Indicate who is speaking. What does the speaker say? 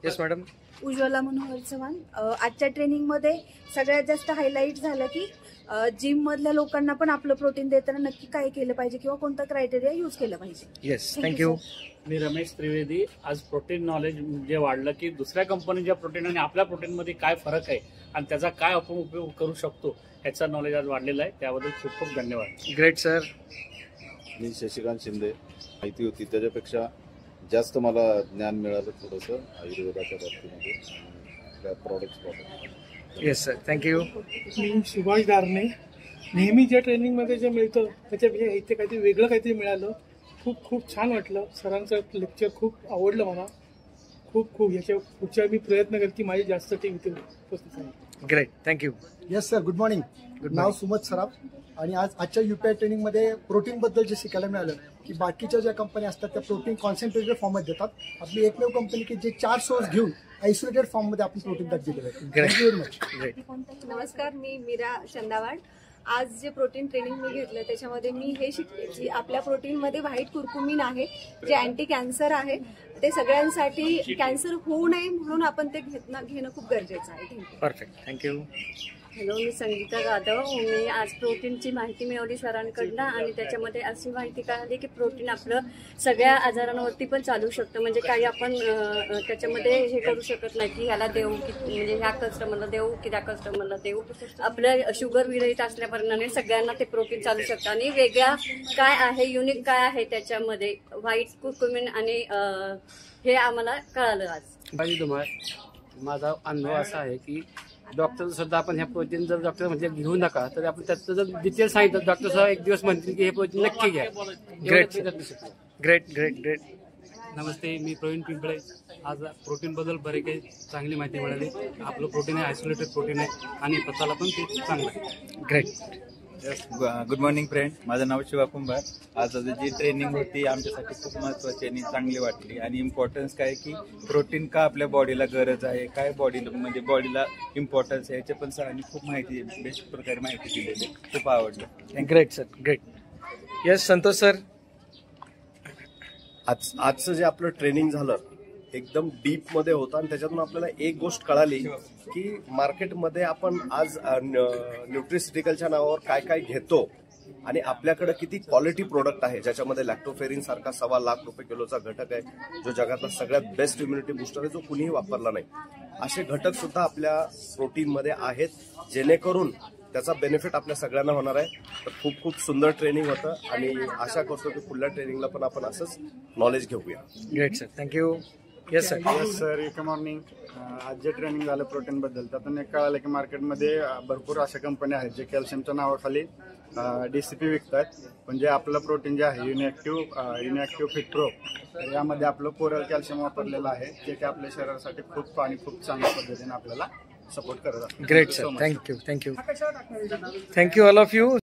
Speaker 1: Yes madam.
Speaker 2: Ujjwala Manohar Chavan. आजच्या ट्रेनिंगमध्ये सगळ्यात जास्त हायलाईट झालं की जिम मधल्या लोकांना पण आपलं प्रोटीन देताना नक्की काय केलं पाहिजे किंवा कोणता क्रायटेरिया यूज केलं पाहिजे.
Speaker 1: Yes, thank you.
Speaker 3: मी रमेश त्रिवेदी. आज प्रोटीन नॉलेज जे वाढलं की दुसऱ्या कंपनीच्या प्रोटीन आणि आपल्या प्रोटीनमध्ये काय फरक आहे आणि त्याचा काय आपण उपयोग करू शकतो याचा नॉलेज आज वाढलेला आहे. त्याबद्दल खूप खूप धन्यवाद.
Speaker 1: Great sir.
Speaker 4: मी शशिकांत शिंदे. माहिती होती त्याच्यापेक्षा जास्त मला ज्ञान मिळालं थोडंसं आयुर्वेदाच्या बाबतीमध्ये त्या प्रॉडक्ट्स.
Speaker 1: Yes sir, thank you.
Speaker 5: मी सुभाष दारणे. नेहमी ज्या ट्रेनिंगमध्ये जे मिळतं त्याच्यापेक्षा इथे काहीतरी वेगळं काहीतरी मिळालं. खूप खूप छान वाटलं. सरांचं लेक्चर खूप आवडलं मला. खूप याच्या पुढच्या मी प्रयत्न करते की माझी जास्त टीम इथे उपस्थित आहे.
Speaker 1: Great, thank you.
Speaker 6: Yes sir, good morning. नाव सुमत सराफ. आणि आजच्या UPI ट्रेनिंगमध्ये प्रोटीनबद्दल जे शिकायला मिळालं की बाकीच्या ज्या कंपन्या असतात त्या प्रोटीन कॉन्सन्ट्रेटेड फॉर्ममध्ये देतात. आपली एकमेव कंपनी की जे 4 सोर्स घेऊन आयसोलेटेड फॉर्ममध्ये आपण प्रोटीन त्यात दिलेलं आहे. Thank you very much.
Speaker 7: नमस्कार, मी मीरा चंदावाड. आज जे प्रोटीन ट्रेनिंग मी घेतलं त्याच्यामध्ये मी हे शिकले की आपल्या प्रोटीनमध्ये व्हाईट कुरकुमिन आहे जे अँटी कॅन्सर आहे. ते सगळ्यांसाठी कॅन्सर होऊ नये म्हणून आपण ते घेणं खूप गरजेचं आहे. थँक्यू.
Speaker 1: Perfect, thank you.
Speaker 8: हॅलो, मी संगीता जाधव. मी आज प्रोटीनची माहिती मिळवली सरांकडनं आणि त्याच्यामध्ये अशी माहिती कळाली की प्रोटीन आपलं सगळ्या आजारांवरती पण चालू शकतं. म्हणजे काही आपण त्याच्यामध्ये हे करू शकत नाही की ह्याला देऊ की म्हणजे ह्या कस्टमरला देऊ की त्या कस्टमरला देऊ. आपलं शुगर विरहित असल्याप्रमाणे सगळ्यांना ते प्रोटीन चालू शकतं. आणि वेगळा काय आहे, युनिक काय आहे त्याच्यामध्ये व्हाईट कुरकुमिन आणि हे आम्हाला कळालं आज.
Speaker 9: माझा अनुभव असा आहे की डॉक्टर सुद्धा आपण ह्या प्रोटीन जर डॉक्टर म्हणजे घेऊ नका तर आपण त्याचं जर डिटेल सांगितलं डॉक्टर साहेब एक दिवस म्हणतील की हे प्रोटीन नक्की घ्या.
Speaker 1: Great, great, great, great.
Speaker 10: नमस्ते, मी प्रवीण पिंपळे. आज प्रोटीनबद्दल बरे काही चांगली माहिती मिळाली. आपलं प्रोटीन आहे आयसोलेटेड प्रोटीन आहे आणि पचाला पण ते चांगलं आहे.
Speaker 1: ग्रेट.
Speaker 11: Good morning friend. माझं नाव शिवा कुंभार. आज जी ट्रेनिंग होती आमच्यासाठी खूप महत्त्वाची आणि चांगली वाटली. आणि इम्पॉर्टन्स काय की प्रोटीन का आपल्या बॉडीला गरज आहे, काय बॉडीला म्हणजे बॉडीला इम्पॉर्टन्स आहे याचे पण सरांनी खूप माहिती बेस्ट प्रकारे माहिती दिलेली. खूप आवडलं.
Speaker 1: Great sir, great. Yes, Santosh sir.
Speaker 12: आजचं जे आपलं ट्रेनिंग झालं एकदम डीप मध्ये होतं आणि त्याच्यातून आपल्याला एक गोष्ट कळाली की मार्केटमध्ये आपण आज न्यूट्रिसिटिकलच्या नावावर काय काय घेतो आणि आपल्याकडे किती क्वालिटी प्रोडक्ट आहे ज्याच्यामध्ये लॅक्टोफेरिन सारखा 1.25 लाख रुपये किलोचा घटक आहे जो जगातला सगळ्यात बेस्ट इम्युनिटी बुस्टर आहे जो कुणीही वापरला नाही. असे घटक सुद्धा आपल्या प्रोटीनमध्ये आहेत जेणेकरून त्याचा बेनिफिट आपल्या सगळ्यांना होणार आहे. तर खूप खूप सुंदर ट्रेनिंग होतं आणि आशा करतो की पुढल्या ट्रेनिंगला पण आपण असंच नॉलेज घेऊया.
Speaker 1: Great sir, thank you. Yes sir.
Speaker 13: Yes sir, good morning. आज जे ट्रेनिंग झालं प्रोटीनबद्दल त्यातून एक कळालं की मार्केटमध्ये भरपूर अशा कंपन्या आहेत जे कॅल्शियमच्या नावाखाली DCP विकतात. पण जे आपलं प्रोटीन जे आहे युनिॲक्टिव्ह फिट प्रो यामध्ये आपलं कोरल कॅल्शियम वापरलेलं आहे जे की आपल्या शरीरासाठी खूप आणि खूप चांगल्या पद्धतीने आपल्याला सपोर्ट करत आहे.
Speaker 1: Great sir, thank you, thank you. Thank you all of you.